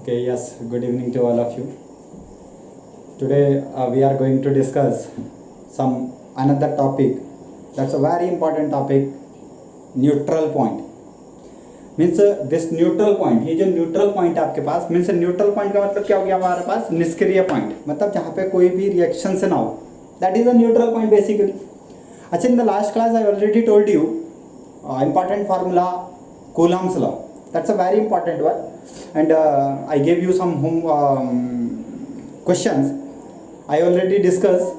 Okay, yes, good evening to all of you. Today we are going to discuss some another topic. That's a very important topic, neutral point. Means this neutral point, ये जो neutral point है आपके पास, means neutral point का मतलब क्या हो गया हमारे पास, निष्क्रिय पॉइंट, मतलब जहाँ पे कोई भी रिएक्शन से ना हो, that is a neutral point basically. अच्छा, in the last class I already told you important formula, Coulomb's law. That's a very important one, and I gave you some questions. I already discussed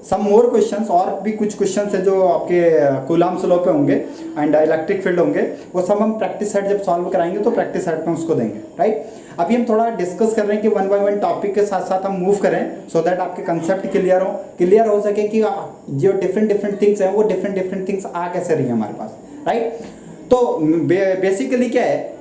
some more questions, और भी कुछ questions है जो आपके Coulomb's law पे होंगे and electric field होंगे. वो सब हम प्रैक्टिस सेट जब सॉल्व कराएंगे तो प्रैक्टिस सेट में उसको देंगे, राइट. अभी हम थोड़ा डिस्कस कर रहे हैं कि वन बाय वन टॉपिक के साथ साथ हम मूव करें सो दैट आपके कंसेप्ट क्लियर हो सके कि जो डिफरेंट थिंग्स हैं वो डिफरेंट थिंग्स आ कैसे रही है हमारे पास, राइट. तो बेसिकली क्या है,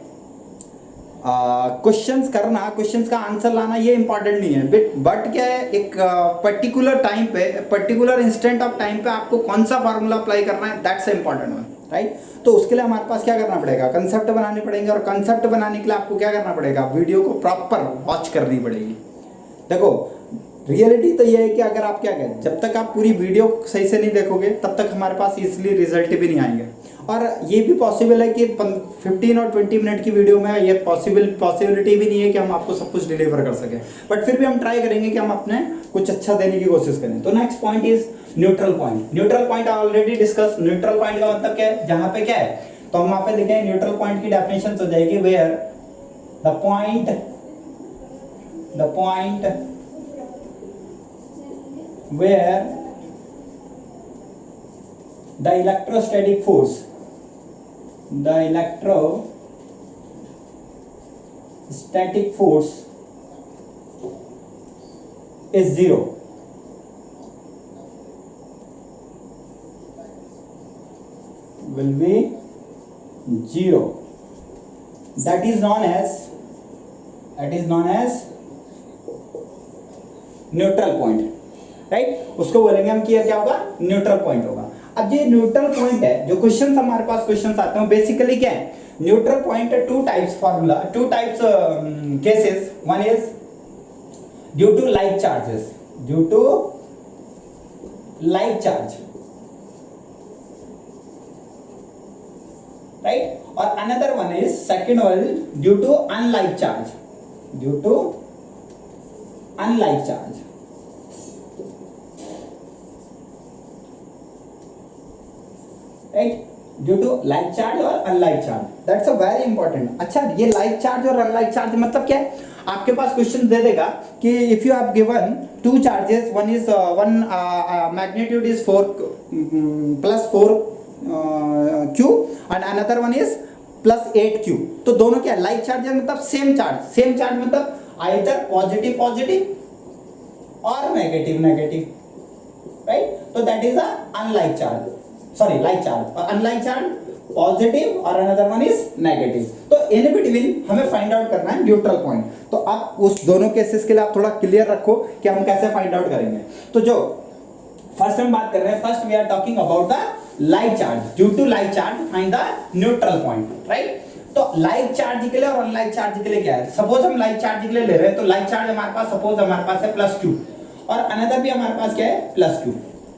क्वेश्चंस करना, क्वेश्चंस का आंसर लाना ये इंपॉर्टेंट नहीं है, बट क्या है, एक पर्टिकुलर टाइम पे, पर्टिकुलर इंस्टेंट ऑफ टाइम पे आपको कौन सा फार्मूला अप्लाई करना है, दैट्स इंपॉर्टेंट वन, राइट. तो उसके लिए हमारे पास क्या करना पड़ेगा, कंसेप्ट बनाने पड़ेंगे, और कंसेप्ट बनाने के लिए आपको क्या करना पड़ेगा, वीडियो को प्रॉपर वॉच करनी पड़ेगी. देखो रियलिटी तो ये है कि अगर आप क्या करें, जब तक आप पूरी वीडियो सही से नहीं देखोगे तब तक हमारे पास इजीली रिजल्ट भी नहीं आएंगे. और ये भी पॉसिबल है कि 15 और 20 मिनट की वीडियो में ये पॉसिबिलिटी भी नहीं है कि हम आपको सब कुछ डिलीवर कर सकें, बट फिर भी हम ट्राई करेंगे कि हम अपने कुछ अच्छा देने की कोशिश करें. तो next point is neutral point. Neutral point already discuss. Neutral point का मतलब क्या है, जहां पे क्या है, तो हम वहां पे लिखें न्यूट्रल पॉइंट की डेफिनेशन हो जाएगी where the point where the electrostatic force is zero. Will be zero. That is known as neutral point, right. उसको बोलेंगे हम कि क्या होगा, न्यूट्रल पॉइंट होगा. अब ये न्यूट्रल पॉइंट है, जो क्वेश्चंस हमारे पास क्वेश्चंस आते हैं बेसिकली क्या है, न्यूट्रल पॉइंट है two types formula, two types cases. One is due to like charges, right. और another one is, second one is due to unlike charge, right. Due to like charge और unlike charge, that's a very important. अच्छा, ये like charge और unlike charge मतलब क्या है, आपके पास क्वेश्चन दे देगा कि if you have given two charges, one is magnitude is 4 + 4 q and another one is +8 q. तो दोनों क्या है, लाइक चार्ज मतलब सेम चार्ज मतलब आइदर पॉजिटिव और नेगेटिव, राइट. तो that is a unlike charge, sorry like charge. और unlike charge positive और अनदर वन इज नेगेटिव. तो इन बिटवीन हमें फाइंड आउट करना है न्यूट्रल पॉइंट. तो आप उस दोनों केसेस के लिए आप थोड़ा क्लियर रखो कि हम कैसे फाइंड आउट करेंगे. तो जो फर्स्ट हम बात कर रहे हैं, first we are talking about the like charge. Due to like charge find the neutral point, right. तो लाइक चार्ज के लिए और अनलाइक चार्ज के लिए क्या है, सपोज हम लाइक चार्ज के लिए ले रहे हैं, तो लाइक चार्ज हमारे पास, सपोज हमारे पास है +q और अनदर भी हमारे पास क्या है, +q.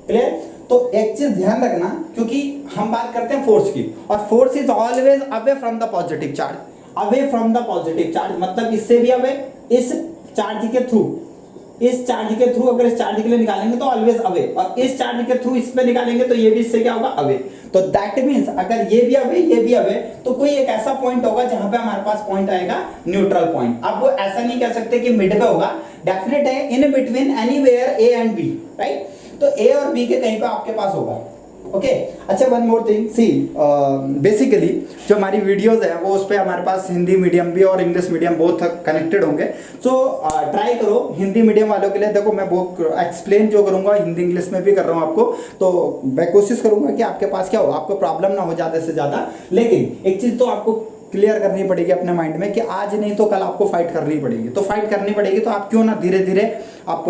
क्लियर. तो एक चीज ध्यान रखना, क्योंकि हम बात करते हैं फोर्स की, और force is always away from the positive charge, मतलब इससे भी अवे, इस चार्ज के थ्रू अगर इस चार्ज के लिए निकालेंगे तो ऑलवेज अवे, और इस चार्ज के थ्रू इस पे निकालेंगे तो ये भी इससे क्या होगा, अवे. तो दैट मींस अगर ये भी अवे तो कोई एक ऐसा पॉइंट होगा जहां पे हमारे पास पॉइंट आएगा न्यूट्रल पॉइंट. अब वो ऐसा नहीं कह सकते कि मिड पे होगा, डेफिनेट है in between anywhere A and B, right. तो ए और बी के कहीं पे आपके पास होगा, ओके. अच्छा, one more thing, see basically जो हमारी वीडियोस है वो उस पर हमारे पास हिंदी मीडियम भी और इंग्लिश मीडियम बोथ कनेक्टेड होंगे. सो ट्राई करो हिंदी मीडियम वालों के लिए. देखो मैं वो एक्सप्लेन जो करूंगा हिंदी इंग्लिश में भी कर रहा हूँ आपको, तो मैं कोशिश करूंगा कि आपके पास क्या हो, आपको प्रॉब्लम ना हो ज़्यादा से ज़्यादा. लेकिन एक चीज़ तो आपको क्लियर करनी पड़ेगी अपने माइंड में कि आज नहीं तो कल आपको फाइट करनी पड़ेगी. तो फाइट करनी पड़ेगी तो आप क्यों ना धीरे धीरे आप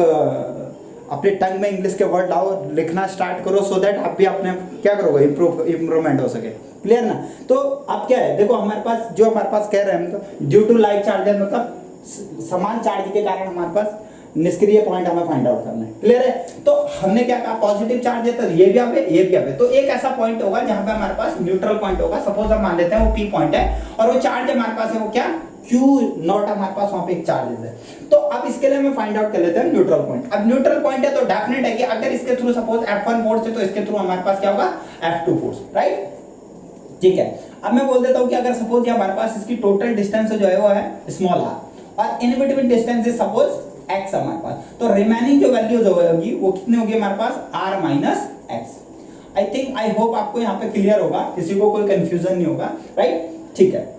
अपने टंग में इंग्लिश के वर्ड लाओ, लिखना स्टार्ट करो, सो दैट आप भी अपने क्या करोगे, इम्प्रूवमेंट हो सके. क्लियर ना. तो अब क्या है, देखो हमारे पास जो हमारे पास कह रहे हैं हम, तो ड्यू टू लाइक चार्ज मतलब समान चार्ज के कारण हमारे पास निष्क्रिय पॉइंट हमें फाइंड आउट करना है। क्लियर है? तो हमने क्या कहा, पॉजिटिव चार्ज है तो ये भी आवे ये भी आवे, तो एक ऐसा पॉइंट होगा जहां पे हमारे पास न्यूट्रल पॉइंट होगा। सपोज हम मान लेते हैं वो पी पॉइंट है और वो चार्ज हमारे पास है वो क्या, क्यू नॉट, हमारे पास वहां पे एक चार्ज है। तो अब इसके लिए हम फाइंड आउट कर लेते हैं न्यूट्रल पॉइंट। अब न्यूट्रल पॉइंट है तो डेफिनेट है कि अगर इसके थ्रू सपोज F1 फोर्स है तो इसके थ्रू हमारे पास क्या होगा, F2 फोर्स, राइट? ठीक है, अब मैं बोल देता हूं कि अगर सपोज ये हमारे पास इसकी टोटल डिस्टेंस जो है वो है स्मॉल r और इन between distance is suppose x हमारे पास, तो रिमेनिंग जो वैल्यू जो होगी वो कितनी होगी हमारे पास, r minus x। I think I hope आपको यहाँ पे क्लियर होगा, किसी को कोई कंफ्यूजन नहीं होगा, राइट? ठीक है,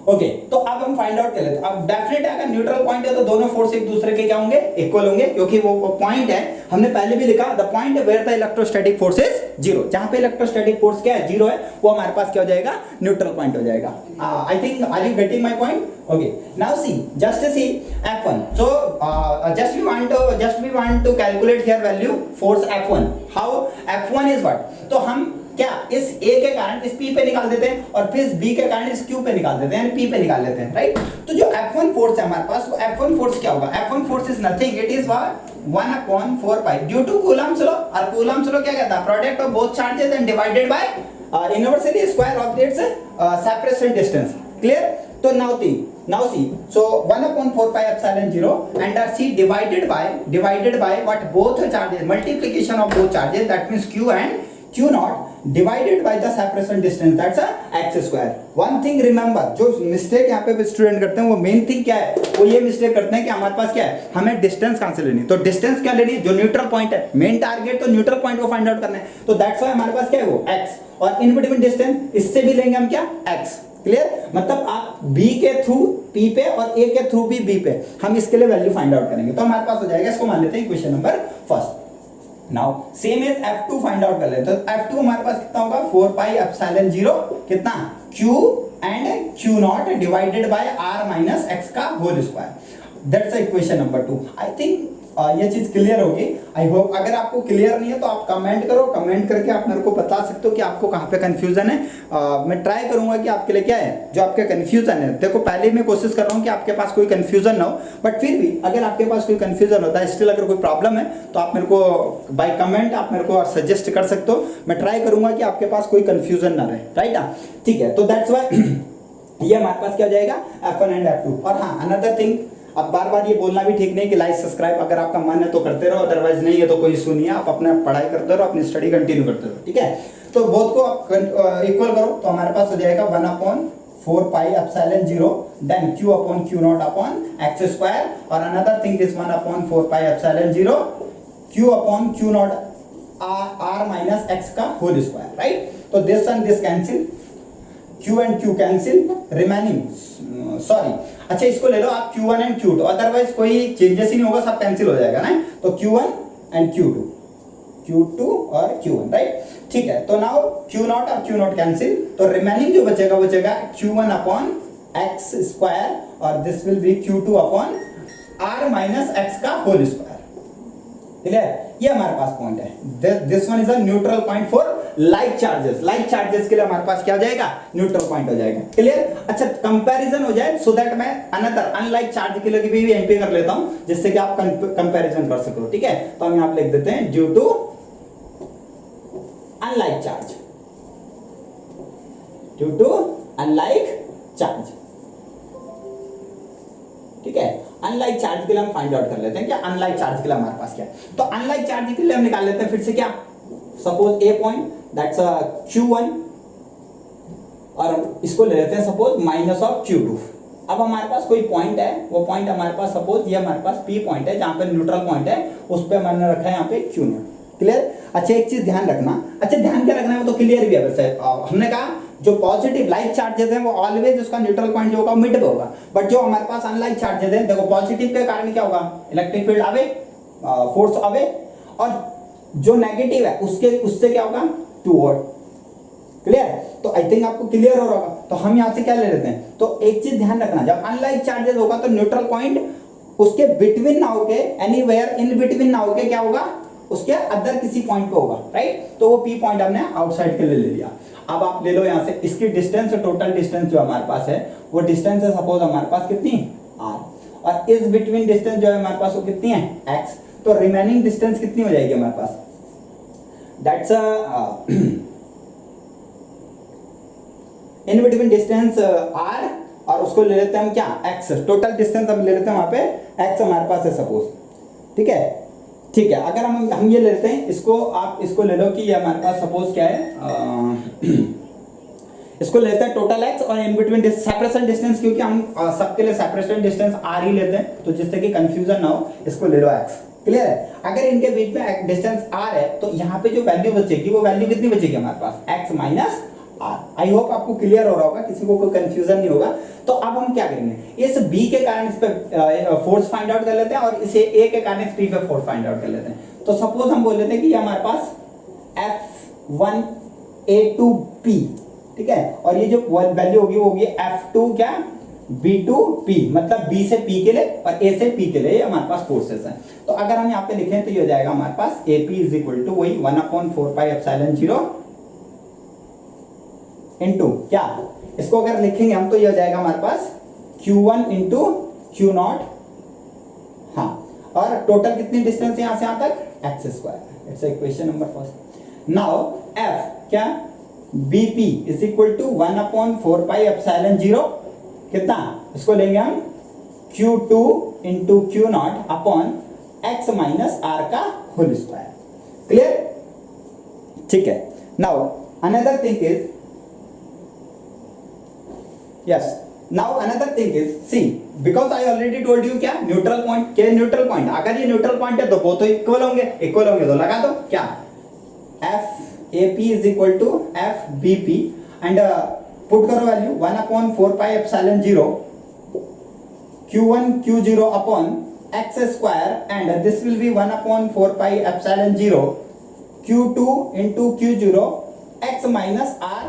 ओके तो अब हम फाइंड आउट कर लेते हैं। अब डेफिनेट अगर न्यूट्रल पॉइंट है तो दोनों फोर्स एक दूसरे के क्या होंगे, इक्वल होंगे, क्योंकि वो पॉइंट है, हमने पहले भी लिखा the point where the electrostatic force is zero, जहां पे इलेक्ट्रोस्टैटिक फोर्स क्या है, जीरो है, वो हमारे पास क्या हो जाएगा, न्यूट्रल पॉइंट हो जाएगा। I think are you getting my point? Okay now see, just see F1, so just we want to calculate here value force F1, how F1 is what, तो हम क्या इस A के कारण इस P पे निकाल देते हैं और फिर B के कारण इस Q पे निकाल देते हैं, यानी P पे निकाल लेते हैं, राइट? तो जो F1 फोर्स है हमारे पास, वो F1 फोर्स क्या होगा, F1 force is nothing, it is 1/4 due to Coulomb's law, और कूलम्ब्स लॉ क्या कहता है, product of both charges and divided by inversely square of its separation distance. Clear? तो now see, so 1/4 pi epsilon 0 and C divided by what, both charges, multiplication of both charges, that means Q and Q naught divided by the separation distance, that's a x square। one thing remember, जो mistake यहाँ पे student करते हैं वो main thing क्या है, वो ये मिस्टेक करते हैं कि हमारे पास क्या है, हमें डिस्टेंस कहाँ से लेनी, तो डिस्टेंस क्या लेनी, जो न्यूट्रल पॉइंट है, मेन टारगेट तो न्यूट्रल पॉइंट को फाइंड आउट करना है, तो दैट्स व्हाई हमारे पास क्या है वो x, और इन बिटवीन डिस्टेंस इससे भी लेंगे हम क्या, x। क्लियर? मतलब आप B के थ्रू P पे और A के थ्रू भी B पे हम इसके लिए वैल्यू फाइंड आउट करेंगे, तो हमारे पास हो जाएगा, इसको मान लेते हैं equation number first. Now same is F2 find out कर लेते हैं, तो F2 हमारे पास कितना होगा, 4 पाई एप्सिलॉन 0 कितना, Q and Q not divided by R minus x का whole square, that's equation number 2। I think ये चीज क्लियर होगी, आई होप। अगर आपको क्लियर नहीं है तो आप कमेंट करो, कमेंट करके आप मेरे को बता सकते हो कि आपको कहाँ पे कंफ्यूजन है। मैं ट्राई करूंगा कि आपके लिए क्या है जो आपके कंफ्यूजन है, देखो पहले मैं कोशिश कर रहा हूँ कि आपके पास कोई कंफ्यूजन ना हो, बट फिर भी अगर आपके पास कोई कंफ्यूजन होता है, स्टिल अगर कोई प्रॉब्लम है तो आप मेरे को बाय कमेंट आप मेरे को सजेस्ट कर सकते हो, मैं ट्राई करूंगा कि आपके पास कोई कंफ्यूजन ना रहे, राइट? ठीक है, तो दैट्स वाई ये हमारे पास क्या हो जाएगा, F1 एंड F2। और हाँ, अनदर थिंग, अब बार बार ये बोलना भी ठीक नहीं कि लाइक सब्सक्राइब अगर आपका मन है तो करते रहो, अदरवाइज नहीं है तो कोई इशू नहीं है, आप अपना पढ़ाई करते रहो, अपनी स्टडी कंटिन्यू करते रहो, ठीक है? तो बोथ को आप इक्वल करो तो हमारे पास हो जाएगा 1/4 pi epsilon 0 then Q upon Q naught upon x square, और another thing is 1/4 pi epsilon 0 Q upon Q naught R minus x का होल स्क्वायर, राइट? तो this and this cancel, Q and Q cancel, remaining sorry, अच्छा इसको ले लो आप Q1 and Q2, otherwise कोई changes ही नहीं होगा, सब कैंसिल हो जाएगा ना, तो Q1 एंड Q2 और Q1, राइट? ठीक है, तो नाउ Q नॉट और Q नॉट कैंसिल, तो रिमेनिंग जो बचेगा Q1 अपॉन x स्क्वायर और this will be Q2 upon R minus x का होल स्क्वायर। क्लियर? ये हमारे पास पॉइंट है, this one is a neutral point for like charges, like charges के लिए हमारे पास क्या हो जाएगा, न्यूट्रल पॉइंट हो जाएगा। क्लियर? अच्छा कंपैरिजन हो जाए सो दैट मैं अनदर अनलाइक चार्ज के लिए भी एंट्री कर लेता हूं, जिससे कि आप कंपैरिजन कर सको, ठीक है? तो हम यहां पे लिख देते हैं due to unlike charge, due to unlike charge, ठीक है? अनलाइक चार्ज के लिए हम फाइंड आउट कर लेते हैं क्या अनलाइक चार्ज के लिए हमारे पास क्या है, तो अनलाइक चार्ज के लिए हम निकाल लेते हैं फिर से क्या, suppose A point that's Q1 और इसको ले लेते हैं सपोज माइनस ऑफ Q2। अब हमारे पास कोई पॉइंट है, वो पॉइंट हमारे पास सपोज ये हमारे पास P पॉइंट है, जहां पे न्यूट्रल पॉइंट है, उस पे मैंने रखा है यहाँ पे Q नॉट। क्लियर? अच्छा एक चीज ध्यान रखना, अच्छा ध्यान क्या रखना है वो तो क्लियर भी है, वैसे हमने कहा जो पॉजिटिव लाइक चार्जेस हैं वो ऑलवेज उसका न्यूट्रल पॉइंट जो होगा मिड पे होगा, बट जो हमारे पास अनलाइक चार्जेस हैं, देखो पॉजिटिव के कारण क्या होगा, इलेक्ट्रिक फील्ड आवे, फोर्स आवे, और जो नेगेटिव है उससे क्या होगा, टूवर्ड। क्लियर? तो आई थिंक आपको क्लियर हो रहा होगा, तो हम यहां से क्या ले लेते हैं, तो एक चीज ध्यान रखना, जब अनलाइक चार्जेस होगा तो न्यूट्रल पॉइंट उसके बिटवीन ना होके, एनीवेयर इन बिटवीन ना होके क्या होगा, उसके अदर किसी पॉइंट पे होगा, राइट? तो वो P पॉइंट हमने आउटसाइड के लिए ले लिया। अब आप ले लो यहां से इसकी डिस्टेंस, टोटल डिस्टेंस जो हमारे पास है वो डिस्टेंस है सपोज हमारे पास कितनी r, और इस बिटवीन डिस्टेंस जो है हमारे पास वो कितनी है x, तो रिमेनिंग डिस्टेंस कितनी हो जाएगी हमारे पास, that's in between distance r, और उसको ले लेते हैं हम क्या x, टोटल डिस्टेंस हम ले लेते हैं वहां पे x हमारे पास है सपोज, ठीक है। ठीक है, अगर हम ये ले लेते हैं इसको, आप इसको ले लो कि ये हमारे पास सपोज क्या है इसको लेते हैं टोटल x, और इन बिटवीन सेपरेशन डिस्टेंस, क्योंकि हम सबके लिए सेपरेशन डिस्टेंस r ही लेते हैं, तो जिससे कि कंफ्यूजन ना हो इसको ले लो x, क्लियर है। अगर इनके बीच में डिस्टेंस r है तो यहाँ पे जो वैल्यू बचेगी वो वैल्यू कितनी बचेगी हमारे पास, x minus r। I hope आपको क्लियर हो रहा होगा, किसी को कोई कंफ्यूजन नहीं होगा। तो अब हम क्या करेंगे, इस b के कारण इस पे फोर्स फाइंड आउट कर लेते हैं, और इसे a के कारण इस p पे फोर्स फाइंड आउट कर लेते हैं। तो सपोज हम बोल लेते हैं कि ये हमारे पास F1A2P, ठीक है, और ये जो वैल्यू होगी वो होगी F2 क्या B2P, मतलब B से P के लिए और A से P के लिए ये हमारे पास फोर्सेस हैं। तो अगर हम यहाँ पे लिखें तो ये हो जाएगा हमारे पास AP इज इक्वल टू वही 1/4πε0 इंटू क्या, इसको अगर लिखेंगे हम तो ये हो जाएगा हमारे पास Q1 इंटू Q0, हाँ, और टोटल कितनी डिस्टेंस है यहाँ से यहाँ तक x², it's equation number first. Now F क्या BP इज इक्वल टू 1/4πε0 कितना, इसको लेंगे हम Q2 into Q0 upon x minus r का होल स्क्वायर, क्लियर, ठीक है। Now another thing is, yes, now another thing is, see, because I already told you क्या neutral point, क्या neutral point, अगर ये न्यूट्रल पॉइंट है तो वो तो इक्वल होंगे तो लगा दो क्या FAP is equal to FBP and put करो value 1/4πε0 Q1 Q0 upon x² and this will be 1/4πε0 Q2 into Q0 x minus r